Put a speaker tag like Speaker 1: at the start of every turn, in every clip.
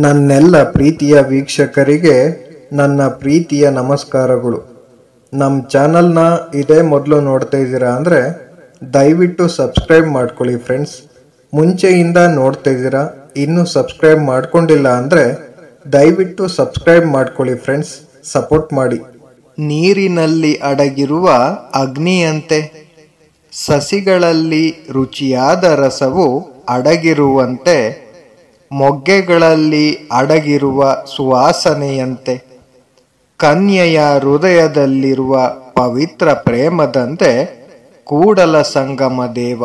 Speaker 1: ನನ್ನೆಲ್ಲ ಪ್ರೀತಿಯ ವೀಕ್ಷಕರಿಗೆ ನನ್ನ ಪ್ರೀತಿಯ ನಮಸ್ಕಾರಗಳು. ನಮ್ಮ ಚಾನಲ್ನ ಇದೇ ಮೊದಲು ನೋಡ್ತಾ ಇದ್ದೀರಾ ಅಂದರೆ ದಯವಿಟ್ಟು ಸಬ್ಸ್ಕ್ರೈಬ್ ಮಾಡ್ಕೊಳ್ಳಿ ಫ್ರೆಂಡ್ಸ್. ಮುಂಚೆಯಿಂದ ನೋಡ್ತಾ ಇದ್ದೀರಾ, ಇನ್ನೂ ಸಬ್ಸ್ಕ್ರೈಬ್ ಮಾಡ್ಕೊಂಡಿಲ್ಲ ಅಂದರೆ ದಯವಿಟ್ಟು ಸಬ್ಸ್ಕ್ರೈಬ್ ಮಾಡ್ಕೊಳ್ಳಿ ಫ್ರೆಂಡ್ಸ್, ಸಪೋರ್ಟ್ ಮಾಡಿ. ನೀರಿನಲ್ಲಿ ಅಡಗಿರುವ ಅಗ್ನಿಯಂತೆ ಸಸಿಗಳಲ್ಲಿ ರುಚಿಯಾದ ರಸವು ಅಡಗಿರುವಂತೆ, ಮೊಗ್ಗೆಗಳಲ್ಲಿ ಅಡಗಿರುವ ಸುವಾಸನೆಯಂತೆ, ಕನ್ಯೆಯ ಹೃದಯದಲ್ಲಿರುವ ಪವಿತ್ರ ಪ್ರೇಮದಂತೆ ಕೂಡಲ ಸಂಗಮ ದೇವ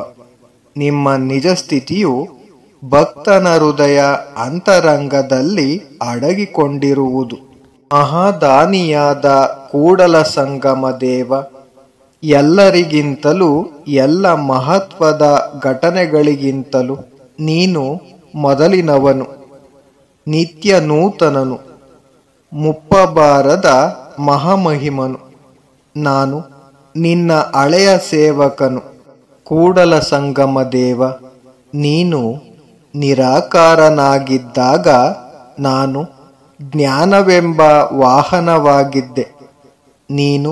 Speaker 1: ನಿಮ್ಮ ನಿಜ ಸ್ಥಿತಿಯು ಭಕ್ತನ ಹೃದಯ ಅಂತರಂಗದಲ್ಲಿ ಅಡಗಿಕೊಂಡಿರುವುದು. ಮಹಾದಾನಿಯಾದ ಕೂಡಲ ಸಂಗಮ ದೇವ, ಎಲ್ಲರಿಗಿಂತಲೂ ಎಲ್ಲ ಮಹತ್ವದ ಘಟನೆಗಳಿಗಿಂತಲೂ ನೀನು ಮೊದಲಿನವನು, ನಿತ್ಯ ನೂತನನು, ಮುಪ್ಪಬಾರದ ಮಹಾಮಹಿಮನು. ನಾನು ನಿನ್ನ ಹಳೆಯ ಸೇವಕನು. ಕೂಡಲ ಸಂಗಮ ದೇವ, ನೀನು ನಿರಾಕಾರನಾಗಿದ್ದಾಗ ನಾನು ಜ್ಞಾನವೆಂಬ ವಾಹನವಾಗಿದ್ದೆ. ನೀನು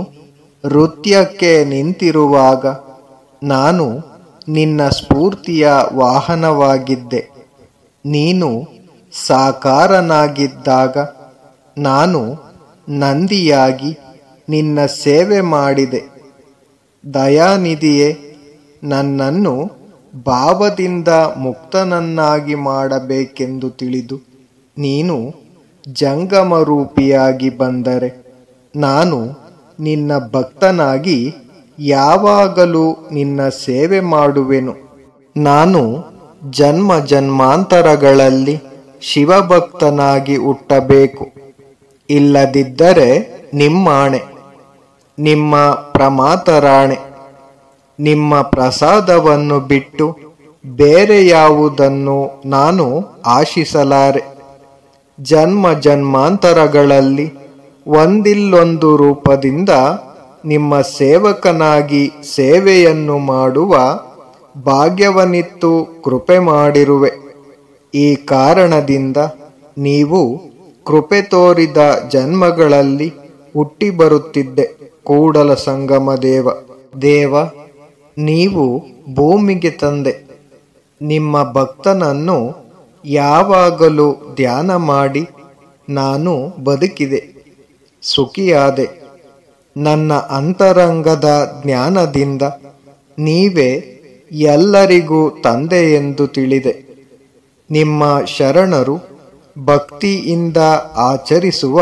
Speaker 1: ನೃತ್ಯಕ್ಕೆ ನಿಂತಿರುವಾಗ ನಾನು ನಿನ್ನ ಸ್ಫೂರ್ತಿಯ ವಾಹನವಾಗಿದ್ದೆ. ನೀನು ಸಾಕಾರನಾಗಿದ್ದಾಗ ನಾನು ನಂದಿಯಾಗಿ ನಿನ್ನ ಸೇವೆ ಮಾಡಿದೆ. ದಯಾನಿಧಿಯೇ, ನನ್ನನ್ನು ಭಾವದಿಂದ ಮುಕ್ತನನ್ನಾಗಿ ಮಾಡಬೇಕೆಂದು ತಿಳಿದು ನೀನು ಜಂಗಮ ರೂಪಿಯಾಗಿ ಬಂದರೆ ನಾನು ನಿನ್ನ ಭಕ್ತನಾಗಿ ಯಾವಾಗಲೂ ನಿನ್ನ ಸೇವೆ ಮಾಡುವೆನು. ನಾನು ಜನ್ಮ ಜನ್ಮಾಂತರಗಳಲ್ಲಿ ಶಿವಭಕ್ತನಾಗಿ ಹುಟ್ಟಬೇಕು. ಇಲ್ಲದಿದ್ದರೆ ನಿಮ್ಮಾಣೆ, ನಿಮ್ಮ ಪ್ರಮಾತರಾಣೆ, ನಿಮ್ಮ ಪ್ರಸಾದವನ್ನು ಬಿಟ್ಟು ಬೇರೆ ಯಾವುದನ್ನು ನಾನು ಆಶಿಸಲಾರೆ. ಜನ್ಮ ಜನ್ಮಾಂತರಗಳಲ್ಲಿ ಒಂದಿಲ್ಲೊಂದು ರೂಪದಿಂದ ನಿಮ್ಮ ಸೇವಕನಾಗಿ ಸೇವೆಯನ್ನು ಮಾಡುವ ಭಾಗ್ಯವನ್ನಿತ್ತು ಕೃಪೆ ಮಾಡಿರುವೆ. ಈ ಕಾರಣದಿಂದ ನೀವು ಕೃಪೆ ತೋರಿದ ಜನ್ಮಗಳಲ್ಲಿ ಹುಟ್ಟಿ ಬರುತ್ತಿದ್ದೆ. ಕೂಡಲ ಸಂಗಮ ದೇವ ದೇವ, ನೀವು ಭೂಮಿಗೆ ತಂದೆ. ನಿಮ್ಮ ಭಕ್ತನನ್ನು ಯಾವಾಗಲೂ ಧ್ಯಾನ ಮಾಡಿ ನಾನು ಬದುಕಿದೆ, ಸುಖಿಯಾದೆ. ನನ್ನ ಅಂತರಂಗದ ಜ್ಞಾನದಿಂದ ನೀವೇ ಎಲ್ಲರಿಗೂ ತಂದೆ ಎಂದು ತಿಳಿದೆ. ನಿಮ್ಮ ಶರಣರು ಭಕ್ತಿಯಿಂದ ಆಚರಿಸುವ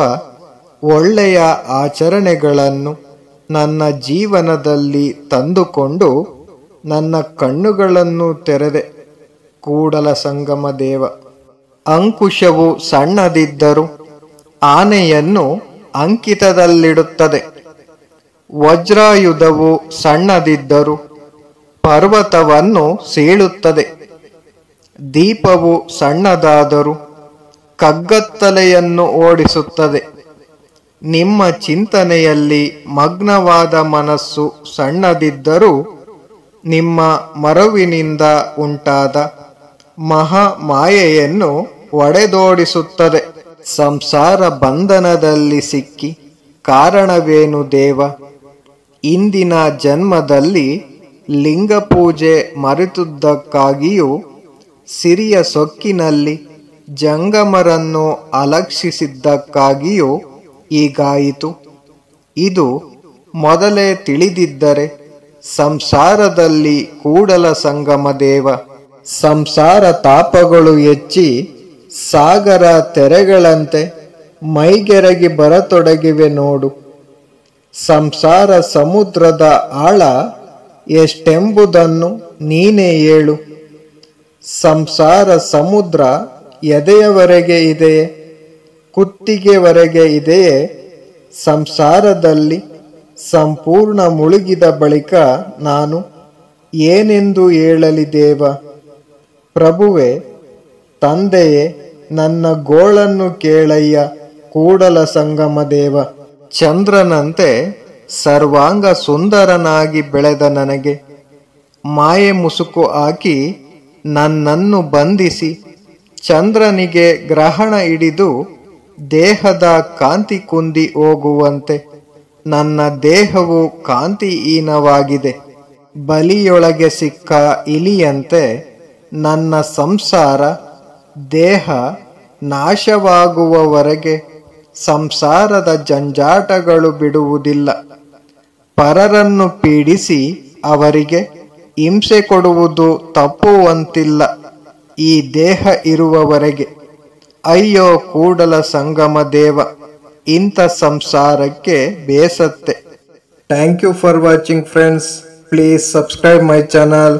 Speaker 1: ಒಳ್ಳೆಯ ಆಚರಣೆಗಳನ್ನು ನನ್ನ ಜೀವನದಲ್ಲಿ ತಂದುಕೊಂಡು ನನ್ನ ಕಣ್ಣುಗಳನ್ನು ತೆರೆದೆ. ಕೂಡಲ ಸಂಗಮ ದೇವ, ಅಂಕುಶವು ಸಣ್ಣದಿದ್ದರೂ ಆನೆಯನ್ನು ಅಂಕಿತದಲ್ಲಿಡುತ್ತದೆ. ವಜ್ರಾಯುಧವು ಸಣ್ಣದಿದ್ದರೂ ಪರ್ವತವನ್ನು ಸೀಳುತ್ತದೆ. ದೀಪವು ಸಣ್ಣದಾದರೂ ಕಗ್ಗತ್ತಲೆಯನ್ನು ಓಡಿಸುತ್ತದೆ. ನಿಮ್ಮ ಚಿಂತನೆಯಲ್ಲಿ ಮಗ್ನವಾದ ಮನಸ್ಸು ಸಣ್ಣದಿದ್ದರೂ ನಿಮ್ಮ ಮರವಿನಿಂದ ಉಂಟಾದ ಮಹಾಮಾಯೆಯನ್ನು ಒಡೆದೋಡಿಸುತ್ತದೆ. ಸಂಸಾರ ಬಂಧನದಲ್ಲಿ ಸಿಕ್ಕಿ ಕಾರಣವೇನು ದೇವ? ಇಂದಿನ ಜನ್ಮದಲ್ಲಿ ಲಿಂಗ ಪೂಜೆ ಮರೆತುದಕ್ಕಾಗಿಯೂ ಸಿರಿಯ ಸೊಕ್ಕಿನಲ್ಲಿ ಜಂಗಮರನ್ನು ಅಲಕ್ಷಿಸಿದ್ದಕ್ಕಾಗಿಯೂ ಹೀಗಾಯಿತು. ಇದು ಮೊದಲೇ ತಿಳಿದಿದ್ದರೆ ಸಂಸಾರದಲ್ಲಿ ಕೂಡಲ ಸಂಗಮ ದೇವ ಸಂಸಾರ ತಾಪಗಳು ಹೆಚ್ಚಿ ಸಾಗರ ತೆರೆಗಳಂತೆ ಮೈಗೆರಗಿ ಬರತೊಡಗಿವೆ ನೋಡು. ಸಂಸಾರ ಸಮುದ್ರದ ಆಳ ಎಷ್ಟೆಂಬುದನ್ನು ನೀನೇ ಹೇಳು. ಸಂಸಾರ ಸಮುದ್ರ ಎದೆಯವರೆಗೆ ಇದೆಯೇ, ಕುತ್ತಿಗೆವರೆಗೆ ಇದೆಯೇ? ಸಂಸಾರದಲ್ಲಿ ಸಂಪೂರ್ಣ ಮುಳುಗಿದ ಬಳಿಕ ನಾನು ಏನೆಂದು ಹೇಳಲಿ ದೇವ? ಪ್ರಭುವೆ, ತಂದೆಯೇ, ನನ್ನ ಗೋಳನ್ನು ಕೇಳಯ್ಯ. ಕೂಡಲ ಸಂಗಮ ದೇವ, ಚಂದ್ರನಂತೆ ಸರ್ವಾಂಗ ಸುಂದರನಾಗಿ ಬೆಳೆದ ನನಗೆ ಮಾಯೆ ಮುಸುಕು ಹಾಕಿ ನನ್ನನ್ನು ಬಂಧಿಸಿ ಚಂದ್ರನಿಗೆ ಗ್ರಹಣ ಹಿಡಿದು ದೇಹದ ಕಾಂತಿ ಕುಂದಿ ಹೋಗುವಂತೆ ನನ್ನ ದೇಹವು ಕಾಂತಿಹೀನವಾಗಿದೆ. ಬಲಿಯೊಳಗೆ ಸಿಕ್ಕ ಇಲಿಯಂತೆ ನನ್ನ ಸಂಸಾರ ದೇಹ ನಾಶವಾಗುವವರೆಗೆ ಸಂಸಾರದ ಜಂಜಾಟಗಳು ಬಿಡುವುದಿಲ್ಲ. ಪರರನ್ನು ಪೀಡಿಸಿ ಅವರಿಗೆ ಹಿಂಸೆ ಕೊಡುವುದು ತಪ್ಪುವಂತಿಲ್ಲ ಈ ದೇಹ ಇರುವವರೆಗೆ. ಅಯ್ಯೋ ಕೂಡಲ ಸಂಗಮ ದೇವ, ಇಂಥ ಸಂಸಾರಕ್ಕೆ ಬೇಸತ್ತೆ. Thank you for watching friends. Please subscribe my channel.